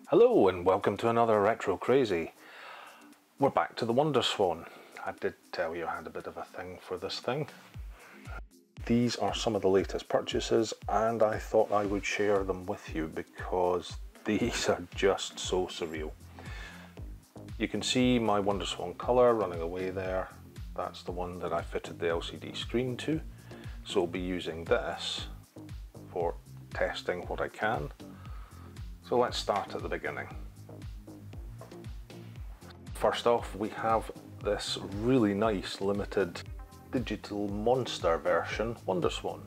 Hello and welcome to another Retro Crazy. We're back to the WonderSwan. I did tell you I had a bit of a thing for this thing. These are some of the latest purchases and I thought I would share them with you because these are just so surreal. You can see my WonderSwan colour running away there. That's the one that I fitted the LCD screen to. So I'll be using this for testing what I can. So let's start at the beginning. First off, we have this really nice limited digital monster version WonderSwan.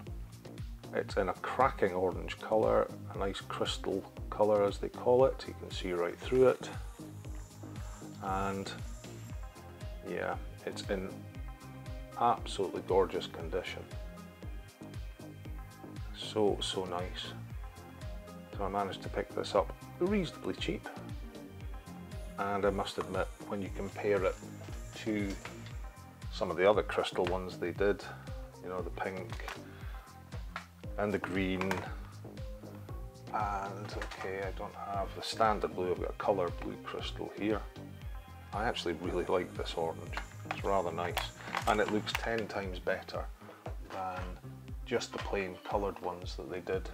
It's in a cracking orange colour, a nice crystal colour as they call it. You can see right through it. And yeah, it's in absolutely gorgeous condition. So nice. So I managed to pick this up reasonably cheap, and I must admit when you compare it to some of the other crystal ones they did, you know, the pink and the green, and okay, I don't have the standard blue, I've got a colour blue crystal here. I actually really like this orange, it's rather nice, and it looks 10 times better than just the plain coloured ones that they did.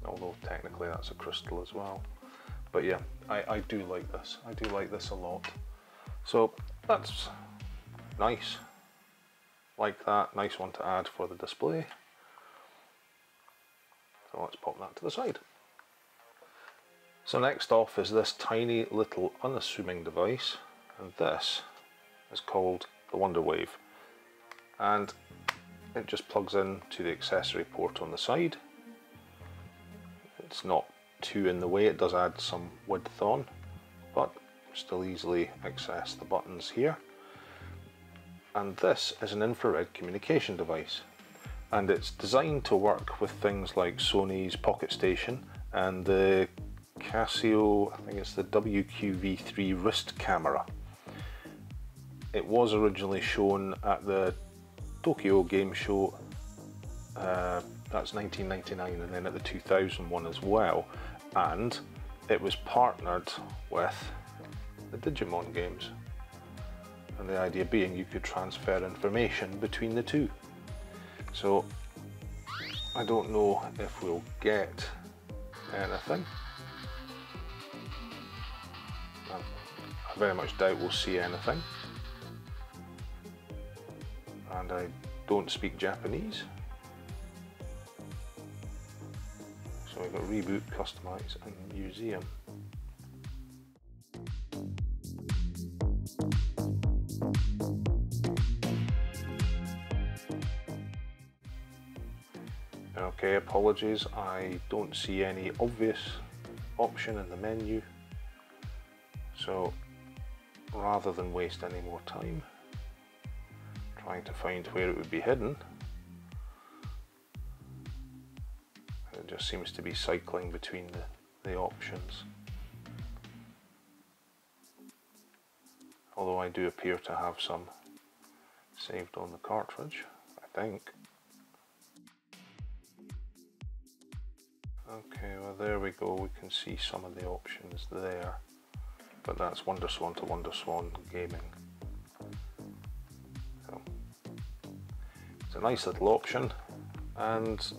Although technically that's a crystal as well. But yeah, I do like this. I do like this a lot. So that's nice. Like that, nice one to add for the display. So let's pop that to the side. So next off is this tiny little unassuming device, and this is called the Wonderwave. And it just plugs in to the accessory port on the side. It's not too in the way, it does add some width on, but still easily access the buttons here. And this is an infrared communication device, and it's designed to work with things like Sony's Pocket Station and the Casio, I think it's the WQV3 wrist camera. It was originally shown at the Tokyo Game Show, that's 1999, and then at the 2001 as well, and it was partnered with the Digimon games, and the idea being you could transfer information between the two. So I don't know if we'll get anything. I very much doubt we'll see anything, and I don't speak Japanese. So we've got Reboot, Customize and Museum. Okay, apologies, I don't see any obvious option in the menu. So rather than waste any more time trying to find where it would be hidden, it just seems to be cycling between the options. Although I do appear to have some saved on the cartridge, I think. Okay, well there we go, we can see some of the options there, but that's WonderSwan to WonderSwan gaming. So it's a nice little option and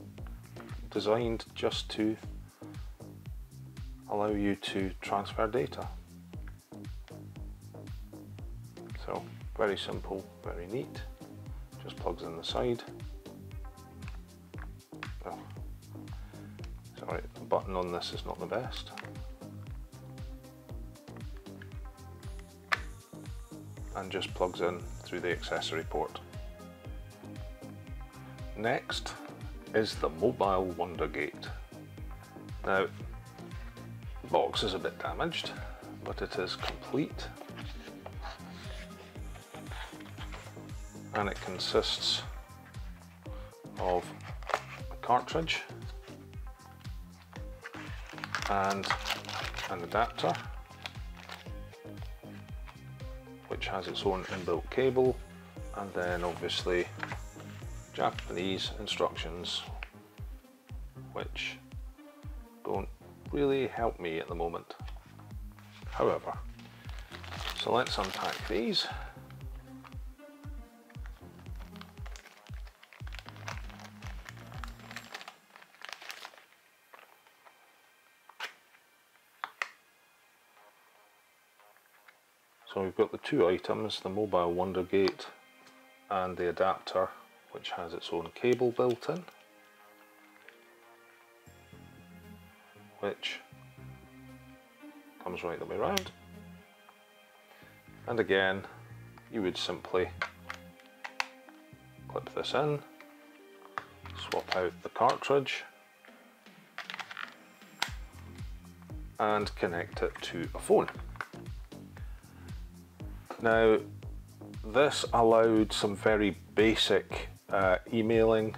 designed just to allow you to transfer data. So very simple, very neat, just plugs in the side. Oh, sorry, the button on this is not the best. And just plugs in through the accessory port. Next is the mobile Wondergate. Now, the box is a bit damaged, but it is complete, and it consists of a cartridge and an adapter, which has its own inbuilt cable, and then obviously Japanese instructions, which don't really help me at the moment. However, so let's unpack these. So we've got the two items, the mobile Wondergate and the adapter, which has its own cable built in, which comes right the way around. And again, you would simply clip this in, swap out the cartridge, and connect it to a phone. Now, this allowed some very basic emailing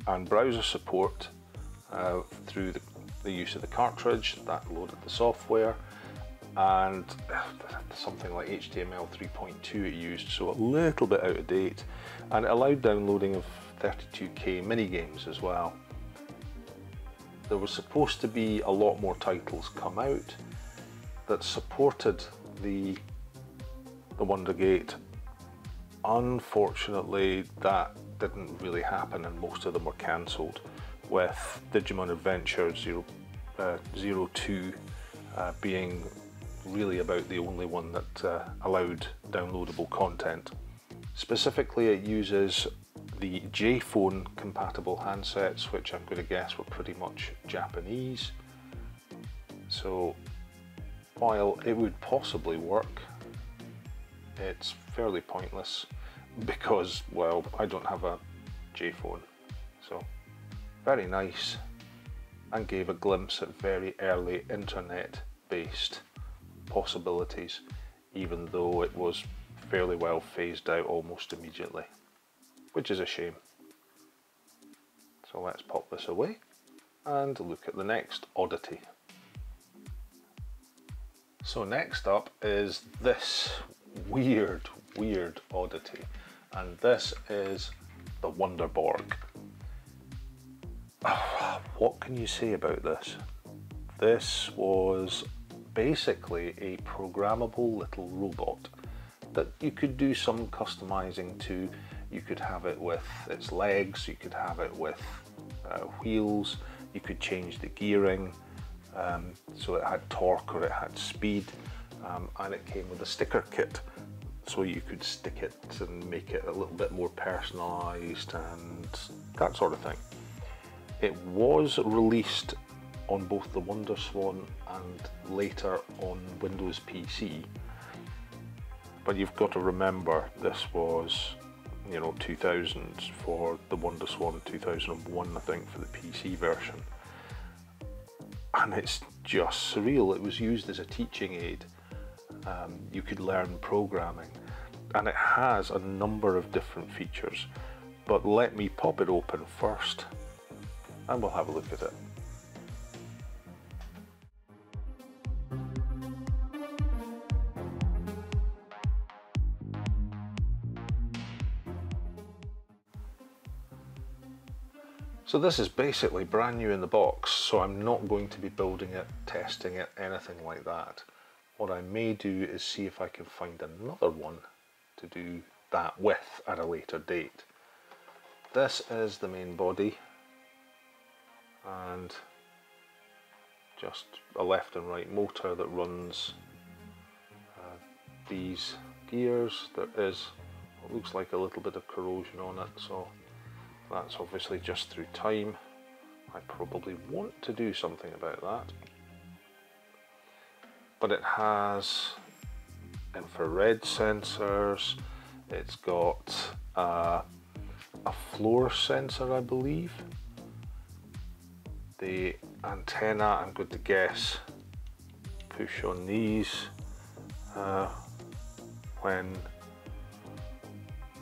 and browser support through the use of the cartridge. That loaded the software, and something like HTML 3.2 it used, so a little bit out of date, and it allowed downloading of 32K minigames as well. There was supposed to be a lot more titles come out that supported the Wondergate. Unfortunately, that didn't really happen, and most of them were cancelled, with Digimon Adventure 02 being really about the only one that allowed downloadable content. Specifically, it uses the J-phone compatible handsets, which I'm going to guess were pretty much Japanese. So while it would possibly work, it's fairly pointless because, well, I don't have a J-phone. So very nice, and gave a glimpse at very early internet-based possibilities, even though it was fairly well phased out almost immediately, which is a shame. So let's pop this away and look at the next oddity. So next up is this weird oddity, and this is the Wonderborg. What can you say about this? This was basically a programmable little robot that you could do some customizing to. You could have it with its legs, you could have it with wheels, you could change the gearing, so it had torque or it had speed, and it came with a sticker kit, so you could stick it and make it a little bit more personalised and that sort of thing. It was released on both the WonderSwan and later on Windows PC, but you've got to remember this was, you know, 2000s for the WonderSwan, 2001 I think for the PC version, and it's just surreal. It was used as a teaching aid. You could learn programming, and it has a number of different features, but let me pop it open first and we'll have a look at it. So this is basically brand new in the box, so I'm not going to be building it, testing it, anything like that. What I may do is see if I can find another one to do that with at a later date. This is the main body, and just a left and right motor that runs these gears. There is what looks like a little bit of corrosion on it, so that's obviously just through time. I probably want to do something about that. But it has infrared sensors, it's got a floor sensor, I believe. The antenna, I'm going to guess, push on these when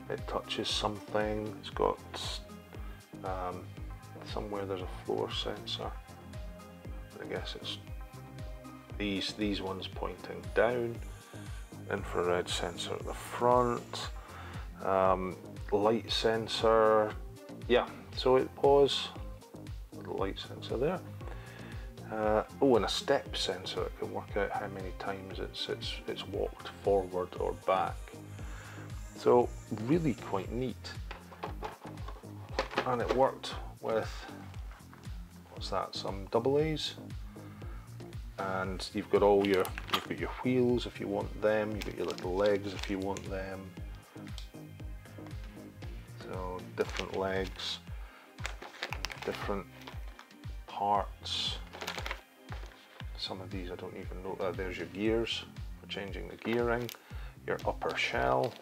it touches something. It's got somewhere there's a floor sensor. I guess it's these ones pointing down. Infrared sensor at the front. Light sensor. Yeah, so it was a light sensor there. Oh, and a step sensor. It can work out how many times it's walked forward or back. So really quite neat. And it worked with, what's that, some AA's. And you've got your wheels if you want them. You've got your little legs if you want them. So different legs, different parts. Some of these I don't even know that. There's your gears for changing the gearing, your upper shell.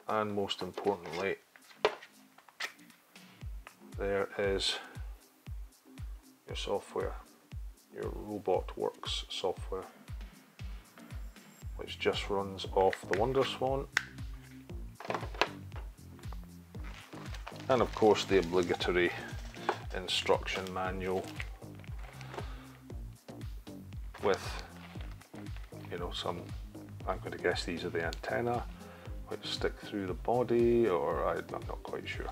And most importantly, there is your software, your Robot Works software, which just runs off the WonderSwan. And of course the obligatory instruction manual with, you know, some, I'm going to guess these are the antenna, which stick through the body, or I'm not quite sure.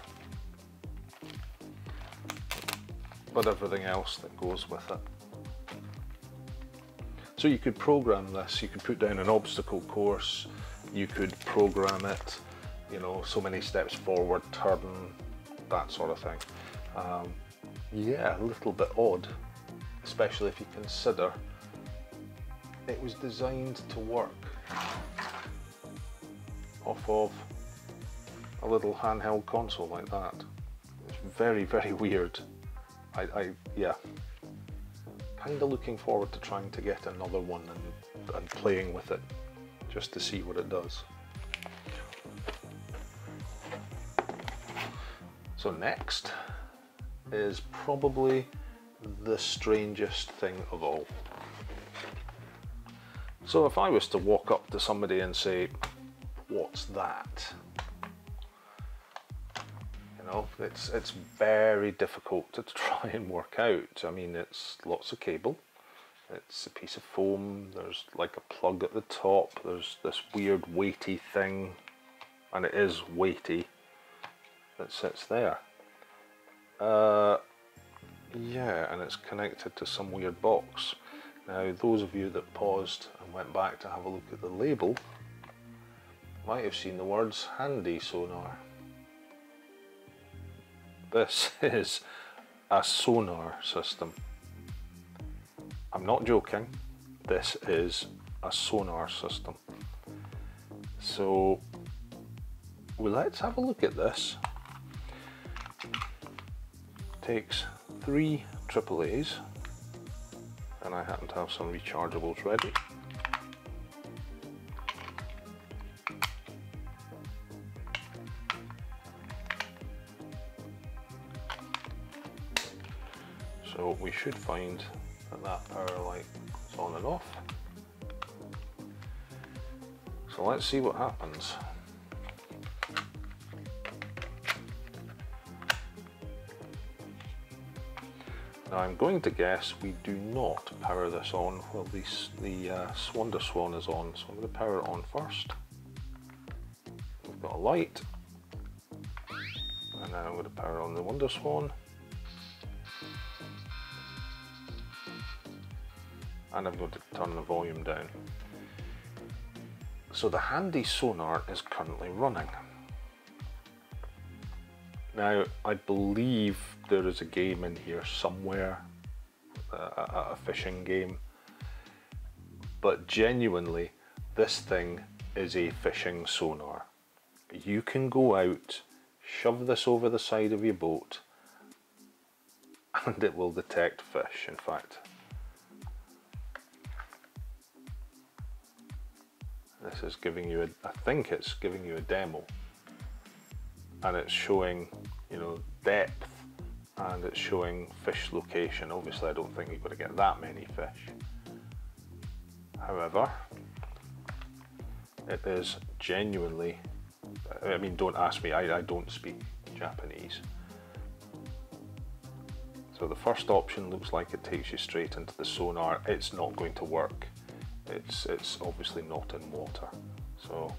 But everything else that goes with it. So you could program this, you could put down an obstacle course, you could program it, you know, so many steps forward, turn, that sort of thing. Yeah, a little bit odd, especially if you consider it was designed to work off of a little handheld console like that. It's very, very weird. Yeah, kind of looking forward to trying to get another one and playing with it just to see what it does. So next is probably the strangest thing of all. So if I was to walk up to somebody and say, "What's that?" You know, it's very difficult to try and work out. I mean, it's lots of cable, it's a piece of foam, there's like a plug at the top, there's this weird weighty thing, and it is weighty, that sits there. Yeah, and it's connected to some weird box. Now, those of you that paused and went back to have a look at the label might have seen the words handy sonar. This is a sonar system. I'm not joking, this is a sonar system. So, well, let's have a look at this. Takes 3 AAA's, and I happen to have some rechargeables ready. So we should find that power light is on and off. So let's see what happens. Now I'm going to guess we do not power this on while the WonderSwan is on, so I'm going to power it on first. We've got a light, and now I'm going to power on the WonderSwan. And I'm going to turn the volume down. So the handy sonar is currently running. Now, I believe there is a game in here somewhere, a fishing game, but genuinely, this thing is a fishing sonar. You can go out, shove this over the side of your boat, and it will detect fish, in fact. This is giving you I think it's giving you a demo. and it's showing, you know, depth, and it's showing fish location. Obviously I don't think you're going to get that many fish. However, it is genuinely, I mean, don't ask me, I don't speak Japanese. So the first option looks like it takes you straight into the sonar. It's not going to work. It's obviously not in water. So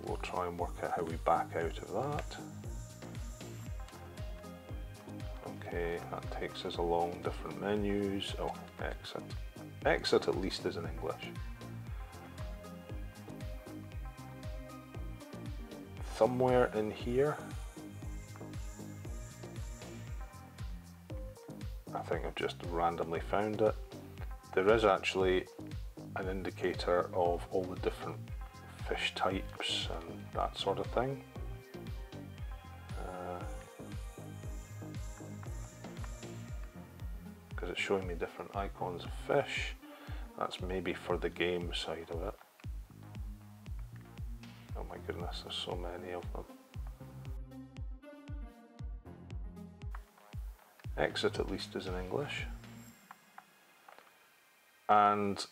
we'll try and work out how we back out of that. Okay, that takes us along different menus. Oh, exit. Exit at least is in English. Somewhere in here, I think I've just randomly found it. There is actually an indicator of all the different fish types and that sort of thing. Because it's showing me different icons of fish. That's maybe for the game side of it. Oh my goodness, there's so many of them. Exit at least is in English. And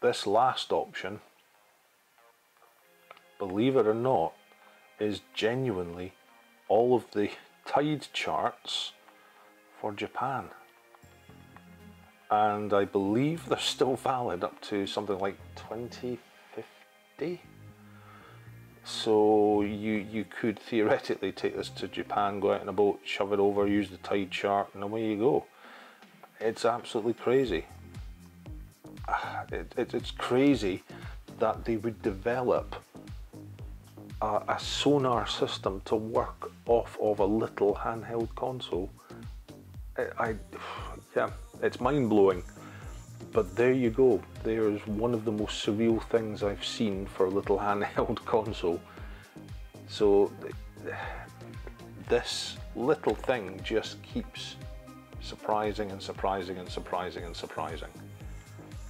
this last option, believe it or not, is genuinely all of the tide charts for Japan. And I believe they're still valid up to something like 2050. So you could theoretically take this to Japan, go out in a boat, shove it over, use the tide chart, and away you go. It's absolutely crazy. It's crazy that they would develop a sonar system to work off of a little handheld console. Yeah, it's mind-blowing. But there you go, there's one of the most surreal things I've seen for a little handheld console. So this little thing just keeps surprising and surprising and surprising and surprising.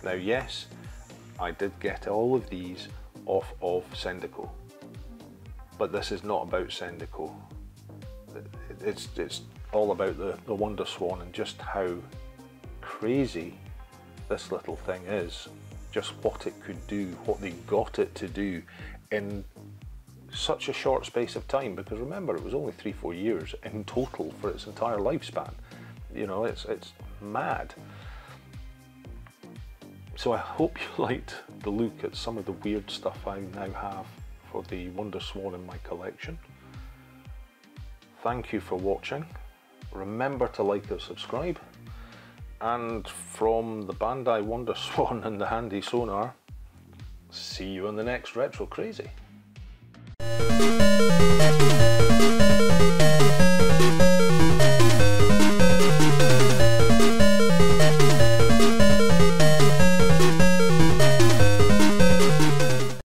Now yes, I did get all of these off of Sendico, but this is not about Sendico. It's all about the WonderSwan and just how crazy this little thing is, just what it could do, what they got it to do in such a short space of time, because remember, it was only 3-4 years in total for its entire lifespan. You know, it's mad. So I hope you liked the look at some of the weird stuff I now have for the WonderSwan in my collection. Thank you for watching. Remember to like and subscribe. And from the Bandai WonderSwan and the handy sonar, see you in the next Retro Crazy.